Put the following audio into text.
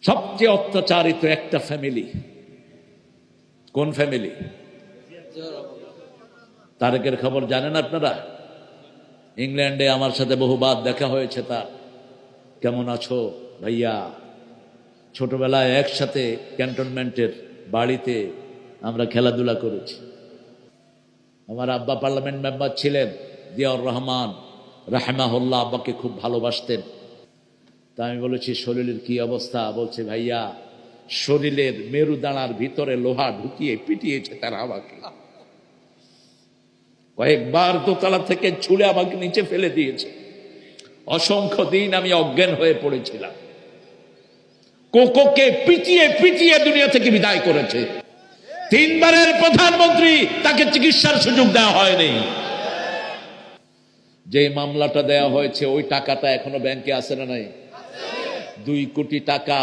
সবচেয়ে অত্যাচারিত একটা ফ্যামিলি, কোন ফ্যামিলি? তারেকের খবর জানেন আপনারা? ইংল্যান্ডে আমার সাথে বহুবার দেখা হয়েছে। তার কেমন আছো ভাইয়া? ছোটবেলায় একসাথে ক্যান্টনমেন্টের বাড়িতে আমরা খেলাধুলা করেছি। আমার আব্বা পার্লামেন্ট মেম্বার ছিলেন, জিয়াউর রহমান রাহমাহুল্লাহ। আব্বাকে খুব ভালোবাসতেন। তা আমি বলেছি শরীরের কি অবস্থা? বলছে ভাইয়া, শরীরের মেরুদানার ভিতরে লোহা ঢুকিয়ে পিটিয়েছে তারা আমাকে। কয়েকবার দোতলা থেকে ছুঁড়ে আমাকে নিচে ফেলে দিয়েছে। অসংখ্য দিন আমি অজ্ঞান হয়ে পড়েছিলাম। কোকোকে পিটিয়ে পিটিয়ে দুনিয়া থেকে বিদায় করেছে। 3 বারের প্রধানমন্ত্রী, তাকে চিকিৎসার সুযোগ দেওয়া হয়নি। যে মামলাটা দেওয়া হয়েছে ওই টাকাটা এখনো ব্যাংকে আছে না নাই? 2 কোটি টাকা